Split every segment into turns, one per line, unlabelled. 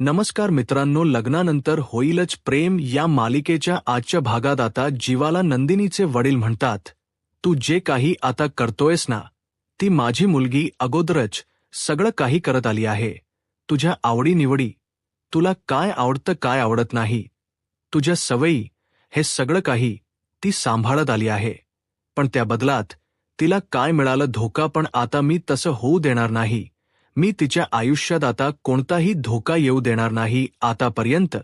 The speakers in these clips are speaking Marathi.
नमस्कार मित्रांनो, लग्नानंतर होईलच प्रेम या मालिकेच्या आजच्या भागात आता जीवाला नंदिनीचे वडील म्हणतात, तू जे काही आता करतोयस ना, ती माझी मुलगी अगोदरच सगळं काही करत आली आहे. तुझ्या आवडीनिवडी, तुला काय आवडतं काय आवडत नाही, तुझ्या सवयी, हे सगळं काही ती सांभाळत आली आहे. पण त्या बदलात तिला काय मिळालं? धोका. पण आता मी तसं होऊ देणार नाही. मी तिच्या आयुष्यात आता कोणताही धोका येऊ देणार नाही. आतापर्यंत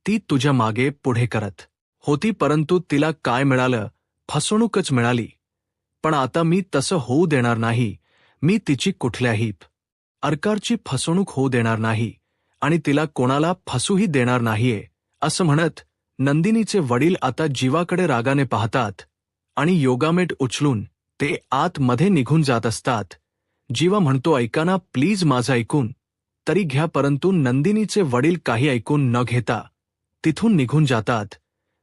ती तुझ्या मागे पुढे करत होती, परंतु तिला काय मिळालं? फसवणूकच मिळाली. पण आता मी तसं होऊ देणार नाही. मी तिची कुठल्याही प्रकारची फसवणूक होऊ देणार नाही आणि तिला कोणाला फसूही देणार नाहीये, असं म्हणत नंदिनीचे वडील आता जीवाकडे रागाने पाहतात आणि योगामेट उचलून ते आतमध्ये निघून जात असतात. जीवा म्हणतो, ऐका ना प्लीज, माझं ऐकून तरी घ्या. परंतु नंदिनीचे वडील काही ऐकून न घेता तिथून निघून जातात.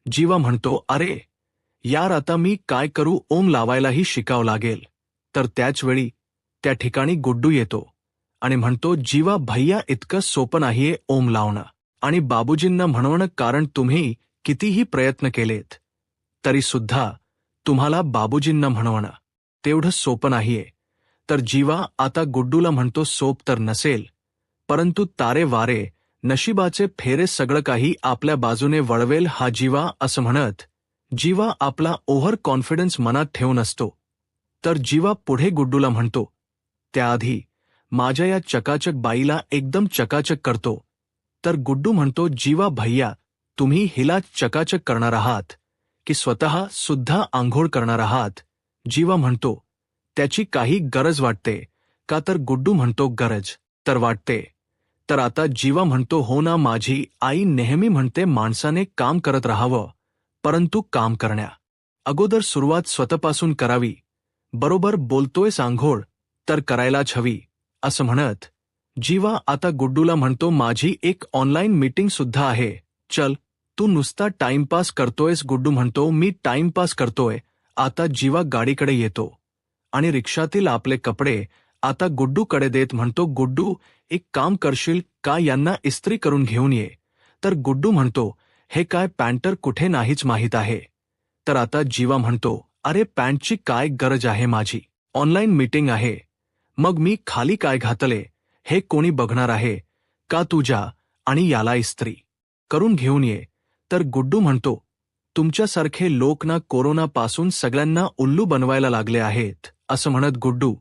जीवा म्हणतो, अरे यार, आता मी काय करू? ओम लावायलाही शिकावं लागेल. तर त्याचवेळी त्या ठिकाणी गुड्डू येतो आणि म्हणतो, जीवा भैया, इतकं सोपं नाहीये ओम लावणं आणि बाबूजींना म्हणवणं, कारण तुम्ही कितीही प्रयत्न केलेत तरी सुद्धा तुम्हाला बाबूजींना म्हणवणं तेवढं सोपं नाहीये. तर जीवा आता गुड्डूला म्हणतो, सोप तर नसेल, परंतु तारे वारे, नशिबाचे फेरे सगळं काही आपल्या बाजूने वळवेल हा जीवा. असं म्हणत जीवा आपला ओव्हर कॉन्फिडन्स मनात ठेवून असतो. तर जीवा पुढे गुड्डूला म्हणतो, त्याआधी माझ्या या चकाचक बाईला एकदम चकाचक करतो. तर गुड्डू म्हणतो, जीवा भैया, तुम्ही हिला चकाचक करणार आहात की स्वतः सुद्धा आंघोळ करणार आहात? जीवा म्हणतो, त्याची काही गरज वाटते का? तर गुड्डू म्हणतो, गरज तर वाटते. तर आता जीवा म्हणतो, हो ना, माझी आई नेहमी म्हणते माणसाने काम करत राहावं, परंतु काम करण्या अगोदर सुरुवात स्वतःपासून करावी. बरोबर बोलतोयस, आंघोळ तर करायलाच हवी. असं म्हणत जीवा आता गुड्डूला म्हणतो, माझी एक ऑनलाईन मीटिंग सुद्धा आहे, चल, तू नुसता टाइमपास करतोयस. गुड्डू म्हणतो, मी टाइमपास करतोय. आता जीवा गाडीकडे येतो आणि रिक्षातील आपले कपडे आता गुड्डूकडे देत म्हणतो, गुड्डू, एक काम करशील का? यांना इस्त्री करून घेऊन ये. तर गुड्डू म्हणतो, हे काय, पॅन्टर कुठे नाहीच माहीत आहे. तर आता जीवा म्हणतो, अरे पॅन्टची काय गरज आहे? माझी ऑनलाईन मीटिंग आहे, मग मी खाली काय घातले हे कोणी बघणार आहे का? तुझ्या आणि याला इस्त्री करून घेऊन ये. तर गुड्डू म्हणतो, तुमच्यासारखे लोक ना कोरोनापासून सगळ्यांना उल्लू बनवायला लागले आहेत. असं म्हणत गुड्डू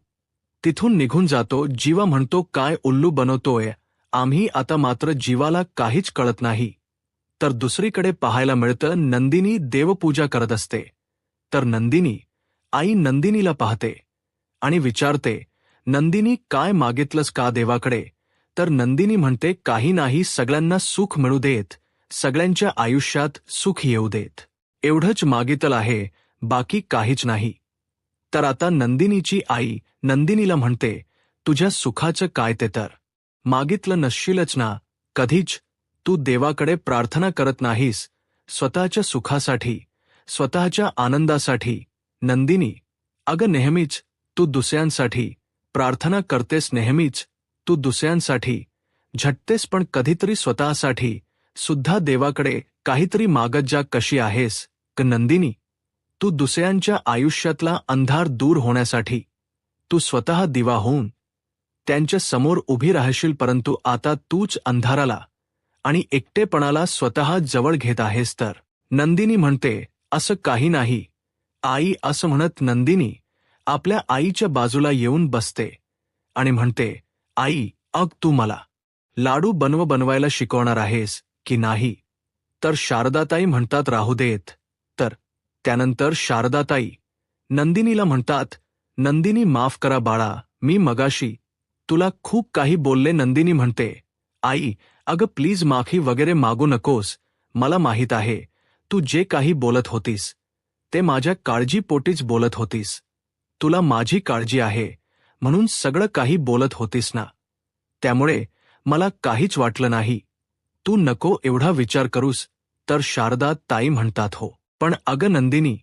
तिथून निघून जातो. जीवा म्हणतो, काय उल्लू बनवतोय आम्ही? आता मात्र जीवाला काहीच कळत नाही. तर दुसरीकडे पाहायला मिळतं, नंदिनी देवपूजा करत असते. तर नंदिनी आई नंदिनीला पाहते आणि विचारते, नंदिनी, काय मागितलंस का देवाकडे? तर नंदिनी म्हणते, काही नाही, सगळ्यांना सुख मिळू देत, सगळ्यांच्या आयुष्यात सुख येऊ देत, एवढंच मागितलं आहे, बाकी काहीच नाही. तर आता नंदिनीची आई नंदिनीला म्हणते, तुझ्या सुखाचं काय ते तर मागितलं नसशीलच ना कधीच? तू देवाकडे प्रार्थना करत नाहीस स्वतःच्या सुखासाठी, स्वतःच्या आनंदासाठी. नंदिनी, अगं नेहमीच तू दुसऱ्यांसाठी प्रार्थना करतेस, नेहमीच तू दुसऱ्यांसाठी झटतेस, पण कधीतरी स्वतःसाठी सुद्धा देवाकडे काहीतरी मागत जा. कशी आहेस क नंदिनी? तू दुसऱ्यांच्या आयुष्यातला अंधार दूर होण्यासाठी तू स्वतः दिवा होऊन त्यांच्या समोर उभी राहशील, परंतु आता तूच अंधाराला आणि एकटेपणाला स्वतः जवळ घेत आहेस. तर नंदिनी म्हणते, असं काही नाही आई. असं म्हणत नंदिनी आपल्या आईच्या बाजूला येऊन बसते आणि म्हणते, आई, अग तू मला लाडू बनवायला शिकवणार आहेस की नाही? तर शारदाताई म्हणतात, राहू देत. तर त्यानंतर शारदाताई नंदिनीला म्हणतात, नंदिनी, माफ करा बाळा, मी मगाशी तुला खूप काही बोलले. नंदिनी म्हणते, आई, अगं प्लीज माफी वगैरे मागू नकोस. मला माहीत आहे तू जे काही बोलत होतीस ते माझ्या काळजीपोटीच बोलत होतीस. तुला माझी काळजी आहे म्हणून सगळं काही बोलत होतीस ना, त्यामुळे मला काहीच वाटलं नाही. तू नको एवढा विचार करूस. तर शारदा ताई म्हणतात, हो, पण अगं नंदिनी,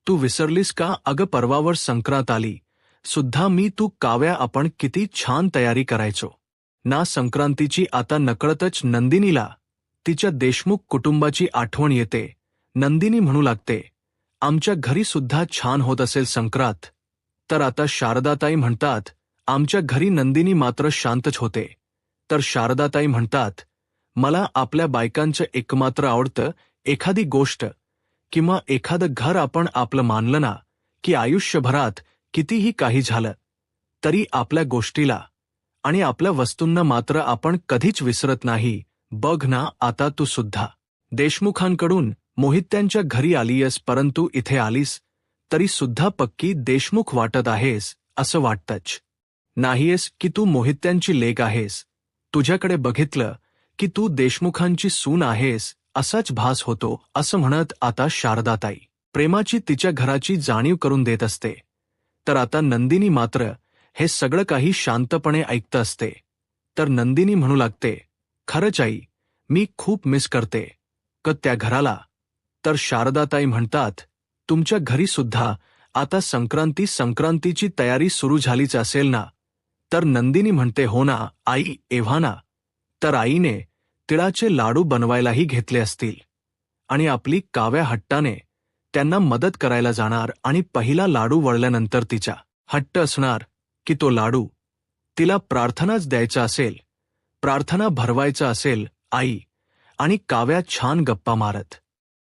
तू विसरलीस का? अगं परवावर संक्रांत आली सुद्धा मी, तू, काव्या, आपण किती छान तयारी करायचो ना संक्रांतीची आता नकळतच नंदिनीला तिच्या देशमुख कुटुंबाची आठवण येते. नंदिनी म्हणू लागते, आमच्या घरी सुद्धा छान होत असेल संक्रांत. तर आता शारदाताई म्हणतात, आमच्या घरी नंदिनी मात्र शांतच होते. तर शारदाताई म्हणतात, मला आपल्या बायकांचं एकमात्र आवडतं एखादी गोष्ट किंवा एखादं घर आपण आपलं मानलं ना, की आयुष्यभरात कितीही काही झालं तरी आपल्या गोष्टीला आणि आपल्या वस्तूंना मात्र आपण कधीच विसरत नाही. बघ ना, आता तू सुद्धा देशमुखांकडून मोहित्यांच्या घरी आलीयस, परंतु इथे आलीस तरी सुद्धा पक्की देशमुख वाटत आहेस असं वाटतंच नाहीयेस की तू मोहित्यांची लेक आहेस. तुझ्याकडे बघितलं की तू देशमुखांची सून आहेस असाच भास होतो. असं म्हणत आता शारदाताई प्रेमाची तिच्या घराची जाणीव करून देत असते. तर आता नंदिनी मात्र हे सगळं काही शांतपणे ऐकत असते. तर नंदिनी म्हणू लागते, खरंच आई, मी खूप मिस करते त्या घराला. तर शारदाताई म्हणतात, तुमच्या घरी सुद्धा आता संक्रांतीची तयारी सुरू झालीच असेल ना. तर नंदिनी म्हणते, हो ना आई, एव्हा ना. तर आईने तिळाचे लाडू बनवायलाही घेतले असतील आणि आपली काव्या हट्टाने त्यांना मदत करायला जाणार आणि पहिला लाडू वळल्यानंतर तिचा हट्ट असणार की तो लाडू तिला प्रार्थनाच द्यायचा असेल, प्रार्थना भरवायचा असेल. आई आणि काव्या छान गप्पा मारत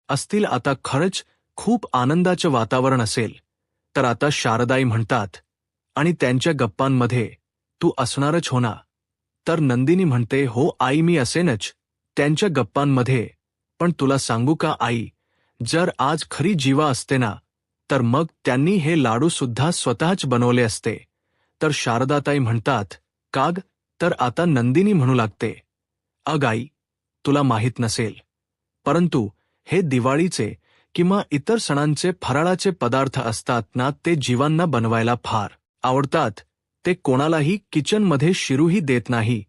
असतील. आता खरंच खूप आनंदाचं वातावरण असेल. तर आता शारदाई म्हणतात, आणि त्यांच्या गप्पांमध्ये तू असणारच हो ना. तर नंदिनी म्हणते, हो आई, मी असेनच त्यांच्या गप्पांमध्ये. पण तुला सांगू का आई, जर आज खरी जीवा असते ना, तर मग त्यांनी हे लाडू सुद्धा स्वतःच बनवले असते. तर शारदाताई म्हणतात, काग. तर आता नंदिनी म्हणू लागते, अग आई, तुला माहीत नसेल, परंतु हे दिवाळीचे किंवा इतर सणांचे फराळाचे पदार्थ असतात ना, ते जीवांना बनवायला फार आवडतात. ते कोणालाही किचनमध्ये शिरूही देत नाही,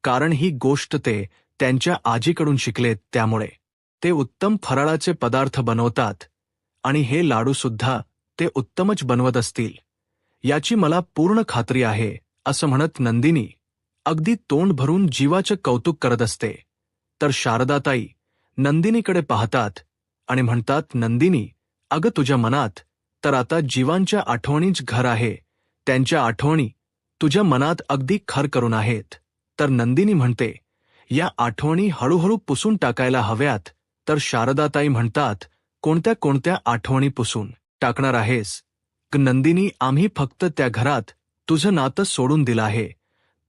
कारण ही गोष्ट ते त्यांच्या आजीकडून शिकलेत. त्यामुळे ते उत्तम फराळाचे पदार्थ बनवतात आणि हे लाडू सुद्धा ते उत्तमच बनवत असतील, याची मला पूर्ण खात्री आहे. असं म्हणत नंदिनी अगदी तोंड भरून जीवाचं कौतुक करत असते. तर शारदाताई नंदिनीकडे पाहतात आणि म्हणतात, नंदिनी, अगं तुझ्या मनात तर आता जीवांच्या आठवणींच घर आहे. त्यांच्या आठवणी तुझ्या मनात अगदी खर करून आहेत. तर नंदिनी म्हणते, या आठवणी हळूहळू पुसून टाकायला हव्यात. तर शारदाताई म्हणतात, कोणत्या कोणत्या आठवणी पुसून टाकणार आहेस? नंदिनी, आम्ही फक्त त्या घरात तुझं नातं सोडून दिलं आहे,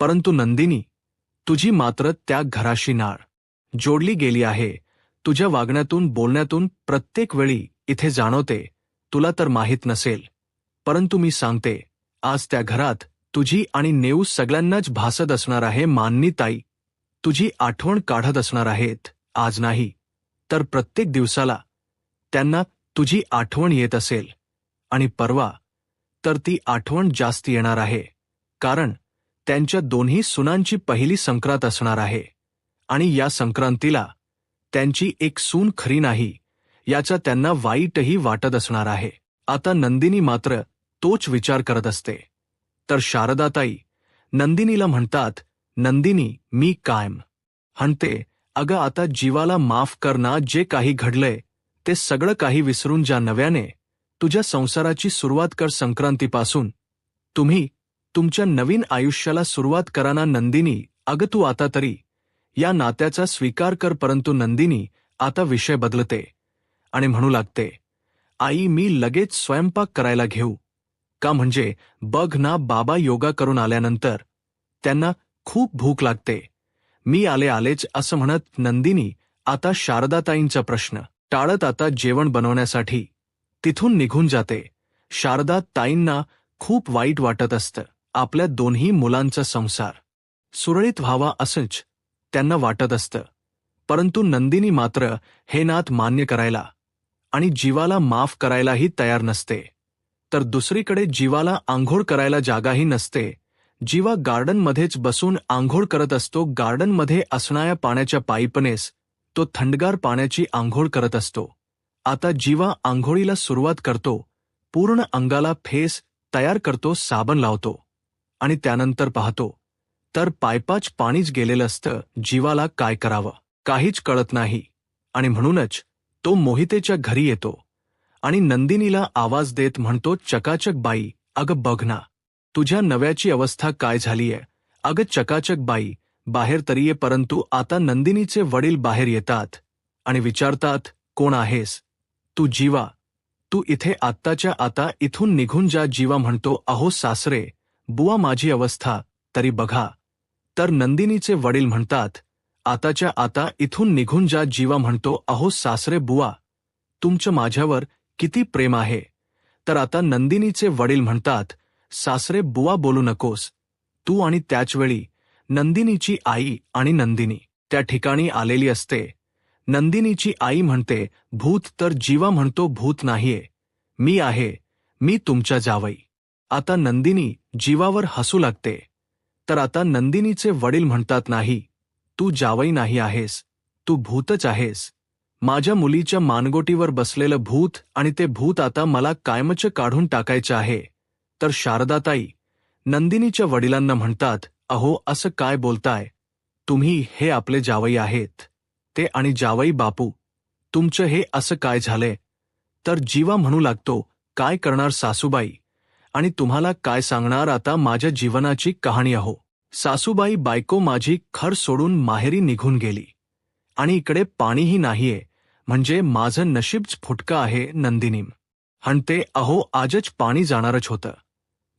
परंतु नंदिनी, तुझी मात्र त्या घराशी नाळ जोडली गेली आहे. तुझ्या वागण्यातून बोलण्यातून प्रत्येक वेळी इथे जाणवते. तुला तर माहीत नसेल, परंतु मी सांगते, आज त्या घरात तुझी आणि नेऊ सगळ्यांनाच भासत असणार आहे. माननी ताई तुझी आठवण काढत असणार आहेत. आज नाही तर प्रत्येक दिवसाला त्यांना तुझी आठवण येत असेल आणि परवा तर ती आठवण जास्त येणार आहे, कारण त्यांच्या दोन्ही सुनांची पहिली संक्रांत असणार आहे आणि या संक्रांतीला त्यांची एक सून खरी नाही याचा त्यांना वाईटही वाटत असणार आहे. आता नंदिनी मात्र तोच विचार करत असते. तर शारदाताई नंदिनीला म्हणतात, नंदिनी, मी कायम म्हणते, अगं आता जीवाला माफ कर ना. जे काही घडलंय ते सगळं काही विसरून जा. नव्याने तुझ्या संसाराची सुरुवात कर. संक्रांतीपासून तुम्ही तुमच्या नवीन आयुष्याला सुरुवात करा ना. नंदिनी, अगं तू आता तरी या नात्याचा स्वीकार कर. परंतु नंदिनी आता विषय बदलते आणि म्हणू लागते, आई, मी लगेच स्वयंपाक करायला घेऊ का? म्हणजे बघ ना, बाबा योगा करून आल्यानंतर त्यांना खूप भूक लागते. मी आलेच असं म्हणत नंदिनी आता शारदाताईंचा प्रश्न टाळत आता जेवण बनवण्यासाठी तिथून निघून जाते. शारदाताईंना खूप वाईट वाटत असतं. आपल्या दोन्ही मुलांचा संसार सुरळीत व्हावा असंच त्यांना वाटत असतं, परंतु नंदिनी मात्र हे नात मान्य करायला आणि जीवाला माफ करायलाही तयार नसते. तर दुसरीकडे जीवाला आंघोळ करायला जागाही नसते. जीवा गार्डनमध्येच बसून आंघोळ करत असतो. गार्डनमध्ये असणाऱ्या पाण्याच्या पाईपनेस तो थंडगार पाण्याची आंघोळ करत असतो. आता जीवा आंघोळीला सुरुवात करतो. पूर्ण अंगाला फेस तयार करतो, साबण लावतो आणि त्यानंतर पाहतो तर पायपाच पाणीच गेलेलं असतं. जीवाला काय करावं काहीच कळत नाही. आणि म्हणूनच तो मोहितेच्या घरी येतो आणि नंदिनीला आवाज देत म्हणतो, चकाचक बाई, अगं बघ ना, तुझ्या नव्याची अवस्था काय झालीय. अगं चकाचक बाई, बाहेर तरी ये. परंतु आता नंदिनीचे वडील बाहेर येतात आणि विचारतात, कोण आहेस तू? जीवा, तू इथे आत्ताच्या आता इथून निघून जा. जीवा म्हणतो, अहो सासरे बुवा, माझी अवस्था तरी बघा. तर नंदिनीचे वडील म्हणतात, आताच्या आता इथून निघून जा. जीवा म्हणतो, अहो सासरे बुवा, तुमचं माझ्यावर किती प्रेम आहे. तर आता नंदिनीचे वडील म्हणतात, सासरे बुवा बोलू नकोस तू. आणि त्याचवेळी नंदिनीची आई आणि नंदिनी त्या ठिकाणी आलेली असते. नंदिनीची आई म्हणते, भूत? तर जीवा म्हणतो, भूत नाहीये, मी आहे, मी तुमच्या जावई. आता नंदिनी जीवावर हसू लागते. तर आता नंदिनीचे वडील म्हणतात, नाही, तू जावई नाही आहेस, तू भूतच आहेस. माझ्या मुलीच्या मानगोटीवर बसलेलं भूत. आणि ते भूत आता मला कायमचं काढून टाकायचं आहे. तर शारदाताई नंदिनीच्या वडिलांना म्हणतात, अहो असं काय बोलताय तुम्ही, हे आपले जावई आहेत ते. आणि जावई बापू, तुमचं हे असं काय झालंय. तर जीवा म्हणू लागतो, काय करणार सासूबाई, आणि तुम्हाला काय सांगणार आता माझ्या जीवनाची कहाणी. अहो सासूबाई, बायको माझी घर सोडून माहेरी निघून गेली आणि इकडे पाणीही नाहीये, म्हणजे माझं नशीबच फुटकं आहे. नंदिनी म्हणते, अहो आजच पाणी जाणारच होतं.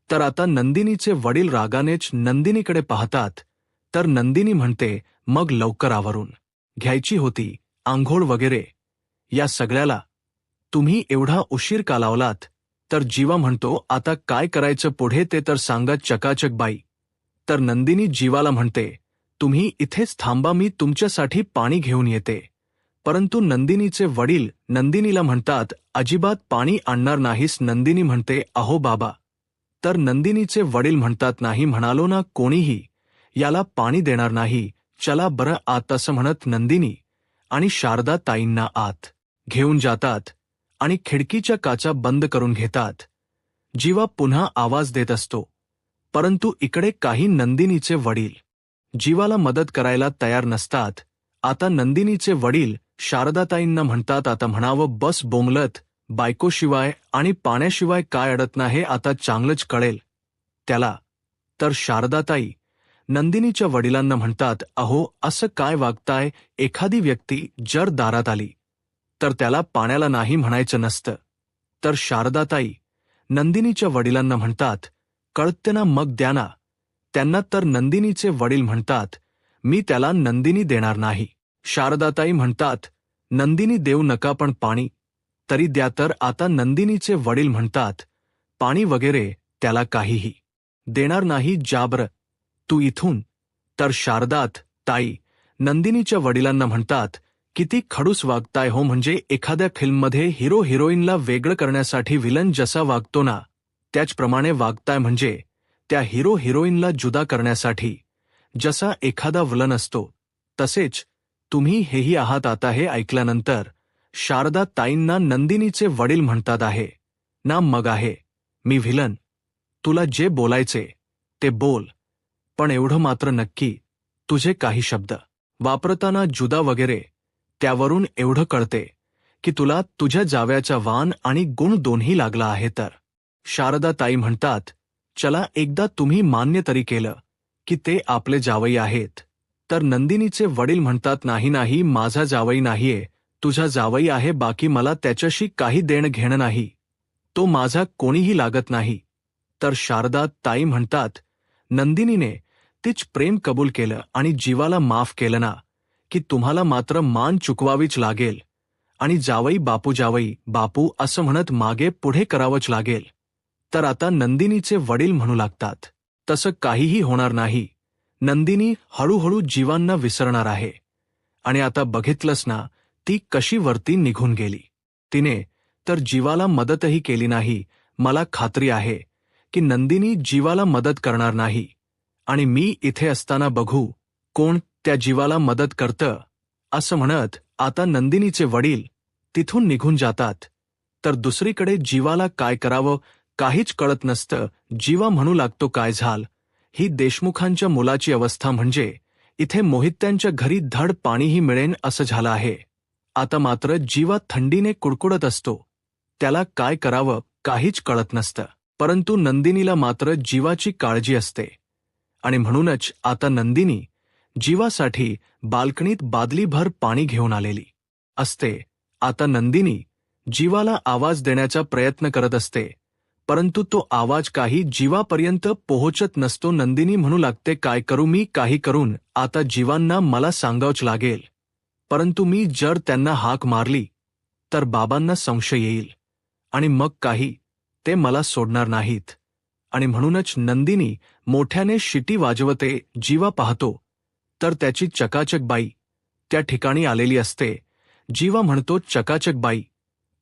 तर आता नंदिनीचे वडील रागानेच नंदिनीकडे पाहतात. तर नंदिनी म्हणते, मग लवकर आवरून घ्यायची होती, आंघोळ वगैरे, या सगळ्याला तुम्ही एवढा उशीर का लावलात. तर जीवा म्हणतो, आता काय करायचं पुढे ते तर सांगा चकाचक बाई. तर नंदिनी जीवाला म्हणते, तुम्ही इथेच थांबा, मी तुमच्यासाठी पाणी घेऊन येते. परंतु नंदिनीचे वडील नंदिनीला म्हणतात, अजिबात पाणी आणणार नाहीस. नंदिनी म्हणते, अहो बाबा. तर नंदिनीचे वडील म्हणतात, नाही म्हणालो ना, कोणीही याला पाणी देणार नाही, चला बरं आत. असं म्हणत नंदिनी आणि शारदा ताईंना आत घेऊन जातात आणि खिडकीच्या काचा बंद करून घेतात. जीवा पुन्हा आवाज देत असतो, परंतु इकडे काही नंदिनीचे वडील जीवाला मदत करायला तयार नसतात. आता नंदिनीचे वडील शारदाताईंना म्हणतात, आता म्हणावं बस बोंबलत, बायकोशिवाय आणि पाण्याशिवाय काय अडत हे आता चांगलंच कळेल त्याला. तर शारदाताई नंदिनीच्या वडिलांना म्हणतात, अहो असं काय वागताय, एखादी व्यक्ती जर दारात आली तर त्याला पाण्याला नाही म्हणायचं नसतं. तर शारदाताई नंदिनीच्या वडिलांना म्हणतात, कळतं ना, मग द्या ना त्यांना. तर नंदिनीचे वडील म्हणतात, मी त्याला नंदिनी देणार नाही. शारदाताई म्हणतात, नंदिनी देऊ नका, पण पाणी तरी द्या. तर आता नंदिनीचे वडील म्हणतात, पाणी वगैरे त्याला काहीही देणार नाही, जाबर तू इथून. तर शारदात ताई नंदिनीच्या वडिलांना म्हणतात, किती खडूस वागताय हो, म्हणजे एखाद्या फिल्ममध्ये हिरो हिरोईनला वेगळं करण्यासाठी विलन जसा वागतो ना, त्याचप्रमाणे वागताय. म्हणजे त्या हिरो हिरोईनला जुदा करण्यासाठी जसा एखादा विलन असतो, तसेच तुम्ही हेही आहात. आता हे ऐकल्यानंतर शारदा ताईंना नंदिनीचे वडील म्हणतात, आहे ना, मग आहे मी व्हिलन, तुला जे बोलायचे ते बोल, पण एवढं मात्र नक्की, तुझे काही शब्द वापरताना जुदा वगैरे, त्यावरून एवढं कळते की तुला तुझ्या जाव्याचा वाण आणि गुण दोन्ही लागला आहे. तर शारदा ताई म्हणतात, चला एकदा तुम्ही मान्य तरी केलं की ते आपले जावई आहेत. तर नंदिनीचे वडील म्हणतात, नाही नाही, माझा जावई नाहीये, तुझा जावई आहे, बाकी मला त्याच्याशी काही देणं घेणं नाही, तो माझा कोणीही लागत नाही. तर शारदा ताई म्हणतात, नंदिनीने तीच प्रेम कबूल केलं आणि जीवाला माफ केलं ना, की तुम्हाला मात्र मान चुकवावीच लागेल आणि जावई बापू असं म्हणत मागे पुढे करावंच लागेल. तर आता नंदिनीचे वडील म्हणू लागतात, तसं काहीही होणार नाही, नंदिनी हळूहळू जीवांना विसरणार आहे. आणि आता बघितलंस ना, ती कशी वरती निघून गेली. तिने तर जीवाला मदतही केली नाही. मला खात्री आहे की नंदिनी जीवाला मदत करणार नाही. आणि मी इथे असताना बघू कोण त्या जीवाला मदत करतं. असं म्हणत आता नंदिनीचे वडील तिथून निघून जातात. तर दुसरीकडे जीवाला काय करावं काहीच कळत नसतं. जीवा म्हणू लागतो, काय झालं ही देशमुखांच्या मुलाची अवस्था म्हणजे इथे मोहित्यांच्या घरी धड पाणीही मिळेन असं झालं आहे. आता मात्र जीवा थंडीने कुडकुडत असतो. त्याला काय करावं काहीच कळत नसतं. परंतु नंदिनीला मात्र जीवाची काळजी असते आणि म्हणूनच आता नंदिनी जीवासाठी बाल्कनीत बादलीभर पाणी घेऊन आलेली असते. आता नंदिनी जीवाला आवाज देण्याचा प्रयत्न करत असते, परंतु तो आवाज काही जीवापर्यंत पोहोचत नसतो. नंदिनी म्हणू लागते, काय करू मी, काही करून आता जीवांना मला सांगावंच लागेल. परंतु मी जर त्यांना हाक मारली तर बाबांना संशय येईल आणि मग काही ते मला सोडणार नाहीत. आणि म्हणूनच नंदिनी मोठ्याने शिटी वाजवते. जीवा पाहतो तर त्याची चकाचक बाई त्या ठिकाणी आलेली असते. जीवा म्हणतो, चकाचक बाई,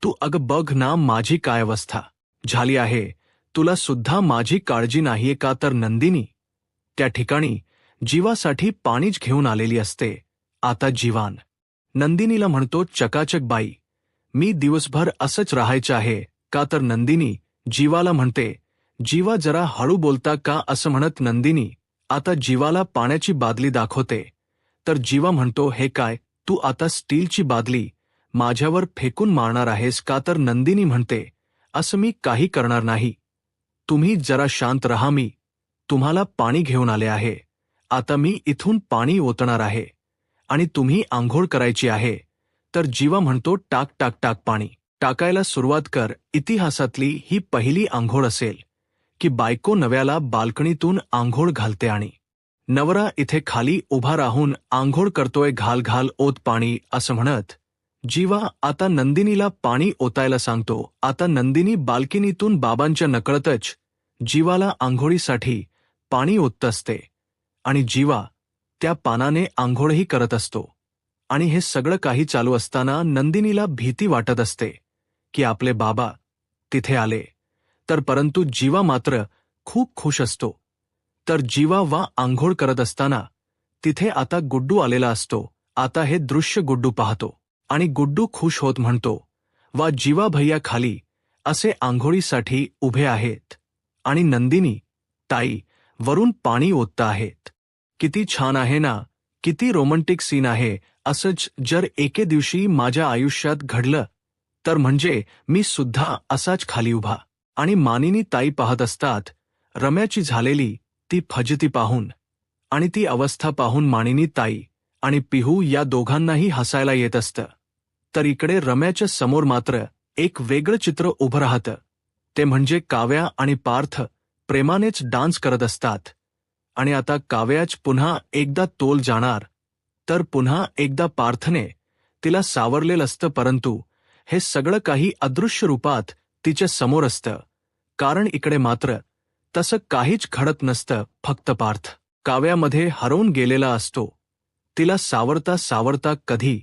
तू अगं बघ ना माझी काय अवस्था झाली आहे, तुला सुद्धा माझी काळजी नाहीये का. तर नंदिनी त्या ठिकाणी जीवासाठी पाणीच घेऊन आलेली असते. आता जीवान नंदिनीला म्हणतो, चकाचक बाई, मी दिवसभर असंच राहायचं आहे का. तर नंदिनी जीवाला म्हणते, जीवा जरा हळू बोलता का असं म्हणत नंदिनी आता जीवाला पाण्याची बादली दाखवते. तर जीवा म्हणतो, हे काय, तू आता स्टीलची बादली माझ्यावर फेकून मारणार आहेस का. तर नंदिनी म्हणते, असं मी काही करणार नाही, तुम्ही जरा शांत रहा, मी तुम्हाला पाणी घेऊन आले आहे. आता मी इथून पाणी ओतणार आहे आणि तुम्ही आंघोळ करायची आहे. तर जीवा म्हणतो, टाक टाक टाक, पाणी टाकायला सुरुवात कर. इतिहासातली ही पहिली आंघोळ असेल की बायको नव्याला बाल्कनीतून आंघोळ घालते आणि नवरा इथे खाली उभा राहून आंघोळ करतोय. घाल घाल ओत पाणी असं म्हणत जीवा आता नंदिनीला पाणी ओतायला सांगतो. आता नंदिनी बाल्कनीतून बाबांच्या नकळतच जीवाला आंघोळीसाठी पाणी ओतत असते आणि जीवा त्या पानाने आंघोळही करत असतो. आणि हे सगळं काही चालू असताना नंदिनीला भीती वाटत असते की आपले बाबा तिथे आले तर. परंतु जीवा मात्र खूप खुश असतो. तर जीवा आंघोळ करत असताना तिथे आता गुड्डू आलेला असतो. आता हे दृश्य गुड्डू पाहतो आणि गुड्डू खुश होत म्हणतो, वा जीवा भैया खाली असे आंघोळीसाठी उभे आहेत आणि नंदिनी ताई वरून पाणी ओतत आहेत. किती छान आहे ना, किती रोमॅन्टिक सीन आहे. असंच जर एके दिवशी माझ्या आयुष्यात घडलं तर म्हणजे मी सुद्धा असाच खाली उभा. आणि मानिनी ताई पाहत असतात रम्याची झालेली ती फजिती पाहून आणि ती अवस्था पाहून मानिनी ताई आणि पिहू या दोघांनाही हसायला येत असतं. तर इकडे रम्याच्या समोर मात्र एक वेगळं चित्र उभं राहतं. ते म्हणजे काव्या आणि पार्थ प्रेमानेच डान्स करत असतात. आणि आता काव्याच पुन्हा एकदा तोल जाणार तर पुन्हा एकदा पार्थने तिला सावरलेलं असतं. परंतु हे सगळं काही अदृश्य रूपात तिच्या समोर असतं, कारण इकडे मात्र तसं काहीच घडत नसतं. फक्त पार्थ काव्यामध्ये हरवून गेलेला असतो. तिला सावरता सावरता कधी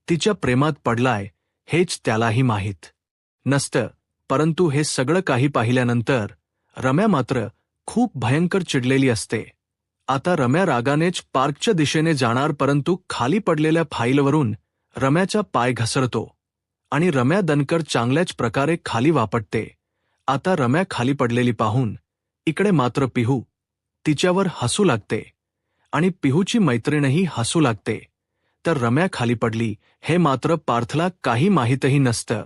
तिच्या प्रेमात पडलाय हेच त्यालाही माहीत नसतं. परंतु हे सगळं काही पाहिल्यानंतर रम्या मात्र खूप भयंकर चिडलेली असते. आता रम्या रागानेच पार्कच्या दिशेने जाणार, परंतु खाली पडलेल्या फाईलवरून रम्याचा पाय घसरतो आणि रम्या दणकर चांगल्याच प्रकारे खाली वापटते. आता रम्या खाली पडलेली पाहून इकडे मात्र पिहू तिच्यावर हसू लागते आणि पिहूची मैत्रीणही हसू लागते. तर रम्या खाली पडली हे मात्र पार्थला काही माहीतही नसतं,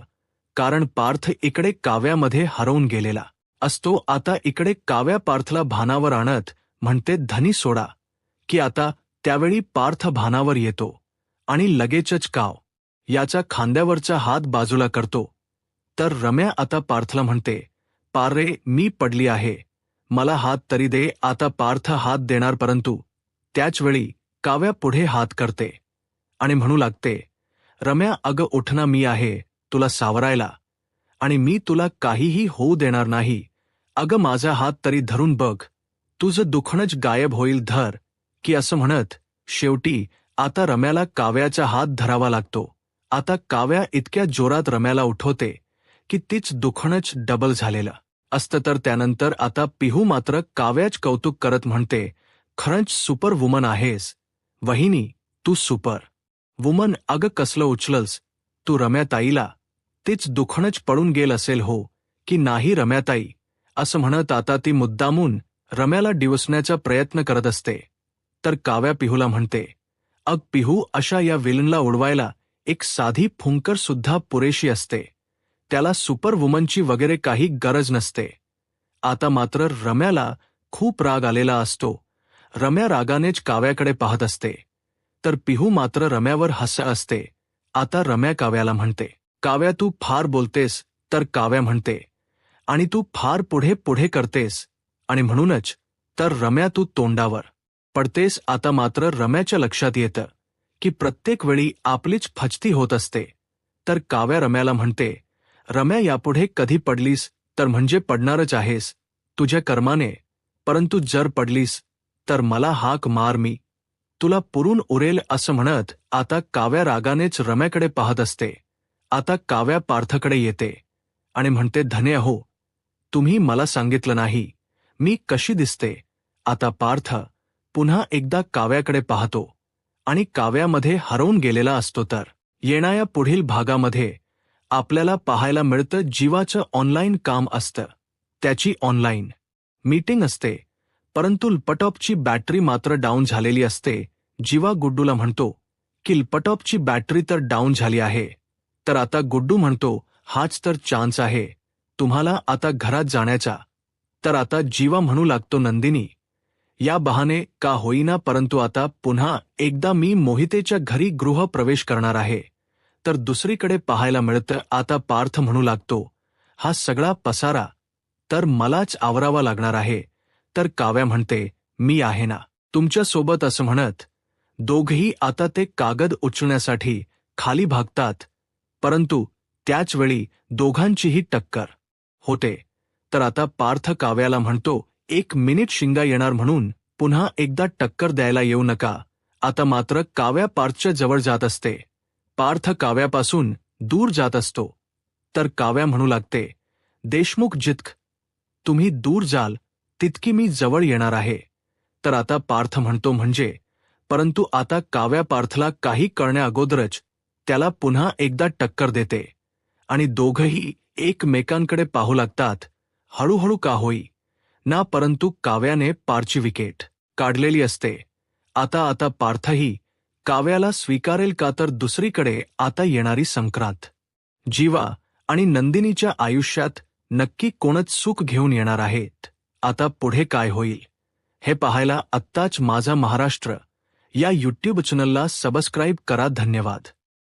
कारण पार्थ इकडे काव्यामध्ये हरवून गेलेला असतो. आता इकडे काव्या पार्थला भानावर आणत म्हणते, धनी सोडा, की आता त्यावेळी पार्थ भानावर येतो आणि लगेचच काव याचा खांद्यावरचा हात बाजूला करतो. तर रम्या आता पार्थला म्हणते, पारे मी पडली आहे, मला हात तरी दे. आता पार्थ हात देणार, परंतु त्याचवेळी काव्या पुढे हात करते आणि म्हणू लागते, रम्या अगं उठना, मी आहे तुला सावरायला आणि मी तुला काहीही होऊ देणार नाही. अगं माझा हात तरी धरून बघ, तुझं दुखणंच गायब होईल, धर की असं म्हणत शेवटी आता रम्याला काव्याचा हात धरावा लागतो. आता काव्या इतक्या जोरात रम्याला उठवते की तीच दुखणंच डबल झालेलं असतं. तर त्यानंतर आता पिहू मात्र काव्याच कौतुक करत म्हणते, खरंच सुपर वुमन आहेस वहिनी, तू सुपर वुमन. अगं कसलं उचललंस तू रम्याताईला, तीच दुखणंच पडून गेल असेल हो की नाही रम्याताई असं म्हणत आता ती मुद्दामून रम्याला डिवचण्याचा प्रयत्न करत असते. तर काव्या पिहूला म्हणते, अग पिहू, अशा या विलनला उडवायला एक साधी फुंकर सुद्धा पुरेशी असते. त्याला सुपरवुमनची वगैरे काही गरज नसते. आता मात्र रम्याला खूप राग आलेला असतो. रम्या रागानेच काव्याकडे पाहत असते. तर पिहू मात्र रम्यावर हसत असते. आता रम्या काव्याला म्हणते, काव्या तू फार बोलतेस. तर काव्या म्हणते, आणि तू फार पुढे पुढे करतेस, आणि म्हणूनच तर रम्या तू तोंडावर पडतेस. आता मात्र रम्याच्या लक्षात येतं की प्रत्येक वेळी आपलीच फजती होत असते. तर काव्या रम्याला म्हणते, रम्या यापुढे कधी पडलीस तर म्हणजे पडणारच आहेस तुझ्या कर्माने, परंतु जर पडलीस तर मला हाक मार, मी तुला पुरून उरेल. असं म्हणत आता काव्या रागानेच रम्याकडे पाहत असते. आता काव्या पार्थकडे येते आणि म्हणते, धन्य हो, तुम्ही मला सांगितलं नाही मी कशी दिसते. आता पार्थ पुन्हा एकदा काव्याकडे पाहतो आणि काव्यामध्ये हरवून गेलेला असतो. तर येणाऱ्या पुढील भागामध्ये आपल्याला पाहायला मिळतं जीवाचं ऑनलाईन काम असतं. त्याची ऑनलाईन मीटिंग असते, परंतु लॅपटॉपची बॅटरी मात्र डाऊन झालेली असते. जीवा गुड्डूला म्हणतो की लॅपटॉपची बॅटरी तर डाऊन झाली आहे. तर आता गुड्डू म्हणतो, हाच तर चान्स आहे तुम्हाला आता घरात जाण्याचा. तर आता जीवा म्हणू लागतो, नंदिनी, या बहाने का होईना परंतु आता पुन्हा एकदा मी मोहितेच्या घरी गृहप्रवेश करणार आहे. तर दुसरीकडे पाहायला मिळतं आता पार्थ म्हणू लागतो, हा सगळा पसारा तर मलाच आवरावा लागणार आहे. तर काव्या म्हणते, मी आहे ना तुमच्यासोबत. असं म्हणत दोघेही आता ते कागद उचलण्यासाठी खाली भागतात, परंतु त्याचवेळी दोघांचीही टक्कर होते. तर आता पार्थ काव्याला म्हणतो, 1 मिनिट शिंगा येणार म्हणून पुन्हा एकदा टक्कर द्यायला येऊ नका. आता मात्र काव्या पार्थच्या जवळ जात असते. पार्थ काव्यापासून दूर जात असतो. तर काव्या म्हणू लागते, देशमुख, जितक तुम्ही दूर जाल तितकी मी जवळ येणार आहे. तर आता पार्थ म्हणतो, म्हणजे, परंतु आता काव्या पार्थला काही कळण्याअगोदरच त्याला पुन्हा एकदा टक्कर देते आणि दोघंही एकमेकांकडे पाहू लागतात. हळूहळू का होई ना, परंतु काव्याने पारची विकेट काढलेली असते. आता पार्थही काव्याला स्वीकारेल का? तर दुसरीकडे आता येणारी संक्रांत जीवा आणि नंदिनीच्या आयुष्यात नक्की कोणच सुख घेऊन येणार आहेत. आता पुढे काय होईल हे पाहायला आत्ताच माझा महाराष्ट्र या यूट्यूब चॅनलला सबस्क्राईब करा. धन्यवाद.